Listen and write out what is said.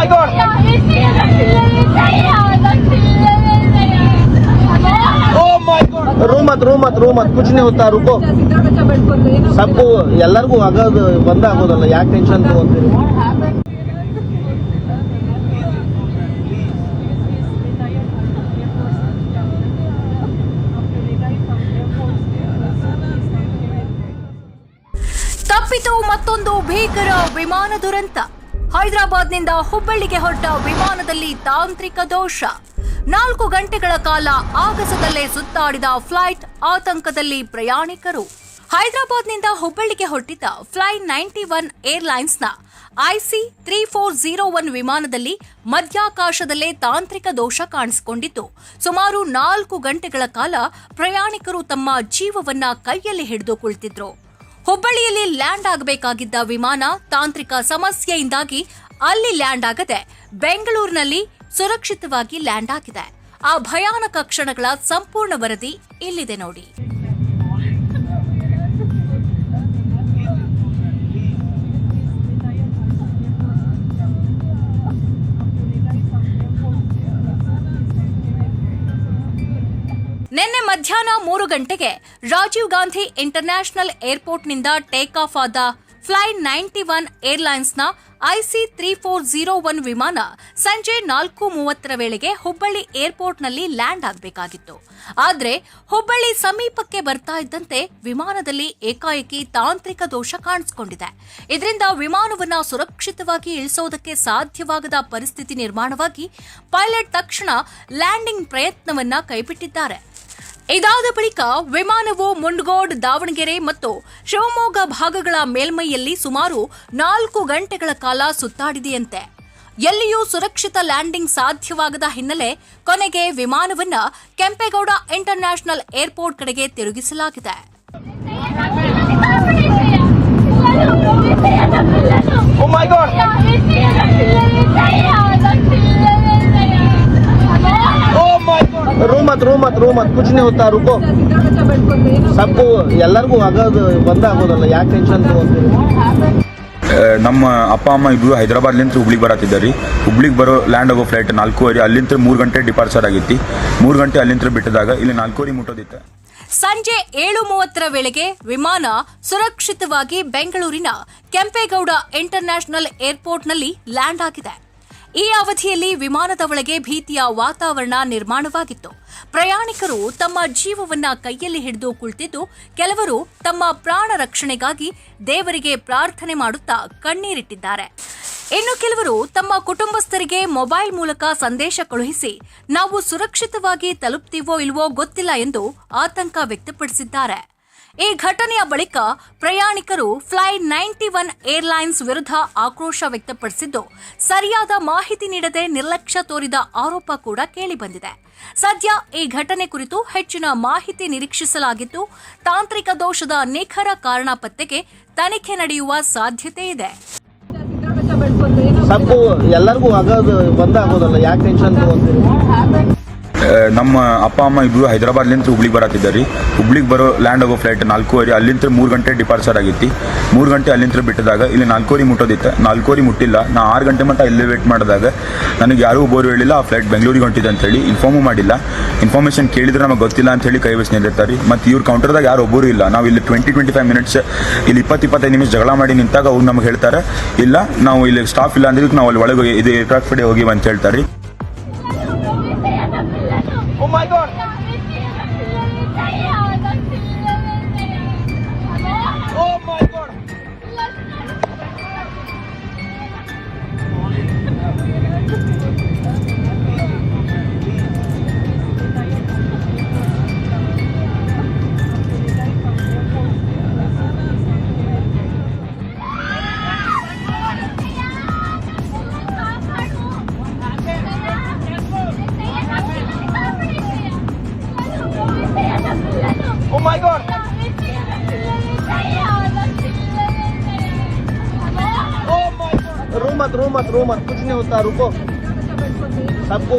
my God! Oh my God! रो मत कुछ नहीं होता, रुको. सबको ಎಲ್ಲರಿಗೂ ಆಗೋದು ಬಂದ ಆಗೋದಲ್ಲ, ಯಾಕೆ ಟೆನ್ಷನ್ ತಗೊಂತೀರಿ? ತಪ್ಪಿತು ಮತ್ತೊಂದು ಭೀಕರ ವಿಮಾನ ದುರಂತ. ಹೈದರಾಬಾದ್ನಿಂದ ಹುಬ್ಬಳ್ಳಿಗೆ ಹೊರಟ ವಿಮಾನದಲ್ಲಿ ತಾಂತ್ರಿಕ ದೋಷ. 4 ಗಂಟೆಗಳ ಕಾಲ ಆಗಸದಲ್ಲೇ ಸುತ್ತಾಡಿದ ಫ್ಲೈಟ್, ಆತಂಕದಲ್ಲಿ ಪ್ರಯಾಣಿಕರು. ಹೈದರಾಬಾದ್ನಿಂದ ಹುಬ್ಬಳ್ಳಿಗೆ ಹೊರಟಿದ್ದ ಫ್ಲೈ 91 ಏರ್ಲೈನ್ಸ್ನ IC3401 ವಿಮಾನದಲ್ಲಿ ಮಧ್ಯಾಕಾಶದಲ್ಲೇ ತಾಂತ್ರಿಕ ದೋಷ ಕಾಣಿಸಿಕೊಂಡಿದ್ದು, ಸುಮಾರು 4 ಗಂಟೆಗಳ ಕಾಲ ಪ್ರಯಾಣಿಕರು ತಮ್ಮ ಜೀವವನ್ನ ಕೈಯಲ್ಲಿ ಹಿಡಿದು ಕುಳಿತಿದ್ರು. ಹುಬ್ಬಳ್ಳಿಯಲ್ಲಿ ಲ್ಯಾಂಡ್ ಆಗಬೇಕಾಗಿದ್ದ ವಿಮಾನ ತಾಂತ್ರಿಕ ಸಮಸ್ಯೆಯಿಂದಾಗಿ ಅಲ್ಲಿ ಲ್ಯಾಂಡ್ ಆಗದೆ ಬೆಂಗಳೂರಿನಲ್ಲಿ ಸುರಕ್ಷಿತವಾಗಿ ಲ್ಯಾಂಡ್ ಆಗಿದೆ. ಆ ಭಯಾನಕ ಕ್ಷಣಗಳ ಸಂಪೂರ್ಣ ವರದಿ ಇಲ್ಲಿದೆ ನೋಡಿ. ನಿನ್ನೆ ಮಧ್ಯಾಹ್ನ 3 ಗಂಟೆಗೆ ರಾಜೀವ್ ಗಾಂಧಿ ಇಂಟರ್ನ್ಯಾಷನಲ್ ಏರ್ಪೋರ್ಟ್ನಿಂದ ಟೇಕ್ ಆಫ್ ಆದ ಫ್ಲೈ 91 ಏರ್ಲೈನ್ಸ್ನ IC3401 ವಿಮಾನ ಸಂಜೆ 4:30 ವೇಳೆಗೆ ಹುಬ್ಬಳ್ಳಿ ಏರ್ಪೋರ್ಟ್ನಲ್ಲಿ ಲ್ಯಾಂಡ್ ಆಗಬೇಕಾಗಿತ್ತು. ಆದರೆ ಹುಬ್ಬಳ್ಳಿ ಸಮೀಪಕ್ಕೆ ಬರ್ತಾ ಇದ್ದಂತೆ ವಿಮಾನದಲ್ಲಿ ಏಕಾಏಕಿ ತಾಂತ್ರಿಕ ದೋಷ ಕಾಣಿಸಿಕೊಂಡಿದೆ. ಇದರಿಂದ ವಿಮಾನವನ್ನು ಸುರಕ್ಷಿತವಾಗಿ ಇಳಿಸೋದಕ್ಕೆ ಸಾಧ್ಯವಾಗದ ಪರಿಸ್ಥಿತಿ ನಿರ್ಮಾಣವಾಗಿ ಪೈಲಟ್ ತಕ್ಷಣ ಲ್ಯಾಂಡಿಂಗ್ ಪ್ರಯತ್ನವನ್ನ ಕೈಬಿಟ್ಟಿದ್ದಾರೆ. ಇದಾದ ಬಳಿಕ ವಿಮಾನವು ಮುಂಡಗೋಡ್, ದಾವಣಗೆರೆ ಮತ್ತು ಶಿವಮೊಗ್ಗ ಭಾಗಗಳ ಮೇಲ್ಮೈಯಲ್ಲಿ ಸುಮಾರು 4 ಗಂಟೆಗಳ ಕಾಲ ಸುತ್ತಾಡಿದೆಯಂತೆ. ಎಲ್ಲಿಯೂ ಸುರಕ್ಷಿತ ಲ್ಯಾಂಡಿಂಗ್ ಸಾಧ್ಯವಾಗದ ಹಿನ್ನೆಲೆ ಕೊನೆಗೆ ವಿಮಾನವನ್ನ ಕೆಂಪೇಗೌಡ ಇಂಟರ್ನ್ಯಾಷನಲ್ ಏರ್ಪೋರ್ಟ್ ಕಡೆಗೆ ತಿರುಗಿಸಲಾಗಿದೆ. Oh my God! रो मत कुछ नहीं होता, रुको. सबको ಎಲ್ಲರಿಗೂ ಆಗೋದು ಬಂದ ಆಗೋದಲ್ಲ, ಯಾಕೆ ಟೆನ್ಷನ್ ತಗೊಂತೀರಿ? ನಮ್ಮ ಅಪ್ಪ ಅಮ್ಮ ಇಬ್ಬರು ಹೈದರಾಬಾದ್ಲಿಂದ ಹುಬ್ಳಿಗೆ ಬರತ್ತಿದ್ದಾರೆ. ಹುಬ್ಳಿಗೆ ಬರೋ ಲ್ಯಾಂಡ್ ಆಗೋ ಫ್ಲೈಟ್ 4:30, ಅಲ್ಲಿಂದ 3 ಗಂಟೆ ಡಿಪಾರ್ಚರ್ ಆಗಿತ್ತು. 3 ಗಂಟೆ ಅಲ್ಲಿಂದ ಬಿಟ್ಟಿದಾಗ ಇಲ್ಲಿ 4:30 ಮುಟ್ಟೋದಿತ್ತು. ಸಂಜೆ 7:30 ವೇಳೆಗೆ ವಿಮಾನ ಸುರಕ್ಷಿತವಾಗಿ ಬೆಂಗಳೂರಿನ ಕೆಂಪೇಗೌಡ ಇಂಟರ್ನ್ಯಾಷನಲ್ ಏರ್ಪೋರ್ಟ್ನಲ್ಲಿ ಲ್ಯಾಂಡ್ ಆಗಿದೆ. ಈ ಅವಧಿಯಲ್ಲಿ ವಿಮಾನದ ಒಳಗೆ ಭೀತಿಯ ವಾತಾವರಣ ನಿರ್ಮಾಣವಾಗಿತ್ತು. ಪ್ರಯಾಣಿಕರು ತಮ್ಮ ಜೀವವನ್ನ ಕೈಯಲ್ಲಿ ಹಿಡಿದು ಕುಳಿತಿದ್ದು, ಕೆಲವರು ತಮ್ಮ ಪ್ರಾಣ ರಕ್ಷಣೆಗಾಗಿ ದೇವರಿಗೆ ಪ್ರಾರ್ಥನೆ ಮಾಡುತ್ತಾ ಕಣ್ಣೀರಿಟ್ಟಿದ್ದಾರೆ. ಇನ್ನು ಕೆಲವರು ತಮ್ಮ ಕುಟುಂಬಸ್ಥರಿಗೆ ಮೊಬೈಲ್ ಮೂಲಕ ಸಂದೇಶ ಕಳುಹಿಸಿ ನಾವು ಸುರಕ್ಷಿತವಾಗಿ ತಲುಪ್ತೀವೋ ಇಲ್ವೋ ಗೊತ್ತಿಲ್ಲ ಎಂದು ಆತಂಕ ವ್ಯಕ್ತಪಡಿಸಿದ್ದಾರೆ. ಈ ಘಟನೆಯ ಬಳಿಕ ಪ್ರಯಾಣಿಕರು ಫ್ಲೈ 91 ಏರ್ಲೈನ್ಸ್ ವಿರುದ್ಧ ಆಕ್ರೋಶ ವ್ಯಕ್ತಪಡಿಸಿದ್ದು, ಸರಿಯಾದ ಮಾಹಿತಿ ನೀಡದೆ ನಿರ್ಲಕ್ಷ್ಯ ತೋರಿದ ಆರೋಪ ಕೂಡ ಕೇಳಿಬಂದಿದೆ. ಸದ್ಯ ಈ ಘಟನೆ ಕುರಿತು ಹೆಚ್ಚಿನ ಮಾಹಿತಿ ನಿರೀಕ್ಷಿಸಲಾಗಿದ್ದು, ತಾಂತ್ರಿಕ ದೋಷದ ನಿಖರ ಕಾರಣ ಪತ್ತೆಗೆ ತನಿಖೆ ನಡೆಯುವ ಸಾಧ್ಯತೆ ಇದೆ. सबको ಎಲ್ಲರಿಗೂ ಆಗೋದು ಬಂದ ಆಗೋದಲ್ಲ, ಯಾಕೆ ಟೆನ್ಷನ್ ತಗೊಂತೀರಿ? ನಮ್ಮ ಅಪ್ಪ ಅಮ್ಮ ಇಬ್ಬರು ಹೈದರಾಬಾದ್ಲಿಂದ ಹುಬ್ಳಿಗೆ ಬರತ್ತಿದ್ದಾರೆ. ಹುಬ್ಳಿಗೆ ಬರೋ ಲ್ಯಾಂಡ್ ಆಗೋ ಫ್ಲೈಟ್ 4:30, ಅಲ್ಲಿಂದ 3 ಗಂಟೆ ಡಿಪಾರ್ಚರ್ ಆಗಿತ್ತು. 3 ಗಂಟೆ ಅಲ್ಲಿಂದ ಬಿಟ್ಟಿದಾಗ ಇಲ್ಲಿ 4:30 ಮುಟ್ಟೋದಿತ್ತು. 4:30 ಮುಟ್ಟಿಲ್ಲ. ನಾ 6 ಗಂಟೆ ಮಟ್ಟ ಇಲ್ಲೇ ವೇಟ್ ಮಾಡಿದಾಗ ನನಗೆ ಯಾರೂ ಒಬ್ಬರು ಹೇಳಿಲ್ಲ ಆ ಫ್ಲೈಟ್ ಬೆಂಗಳೂರಿಗೆ ಹೊಂಟಿದೆ ಅಂತ ಹೇಳಿ. ಇನ್ಫಾರ್ಮು ಮಾಡಿಲ್ಲ. ಇನ್ಫಾರ್ಮೇಷನ್ ಕೇಳಿದ್ರೆ ನಮಗೆ ಗೊತ್ತಿಲ್ಲ ಅಂತ ಹೇಳಿ ಕೈ ಬಸ್ ನಿಲ್ಲಿರ್ತಾರೆ. ಮತ್ತು ಇವ್ರ ಕೌಂಟರ್ದಾಗ ಯಾರು ಒಬ್ಬರು ಇಲ್ಲ. ನಾವು ಇಲ್ಲಿ 20-25 ಮಿನಿಟ್ಸ್ ಇಲ್ಲಿ 20-25 ನಿಮಿಷ ಜಗಳ ಮಾಡಿ ನಿಂತಾಗ ಅವ್ರು ನಮಗೆ ಹೇಳ್ತಾರೆ, ಇಲ್ಲ ನಾವು ಇಲ್ಲಿ ಸ್ಟಾಫ್ ಇಲ್ಲ ಅಂದ್ರೆ ನಾವು ಅಲ್ಲಿ ಒಳಗೆ ಇದು ಏರ್ಕ್ರಾಫ್ಟ್ ಕಡೆ ಹೋಗಿ ಅಂತ ಹೇಳ್ತಾರೆ. Oh my God! Oh my God! Oh my God! रो मत कुछ नहीं होता, रुको. सबको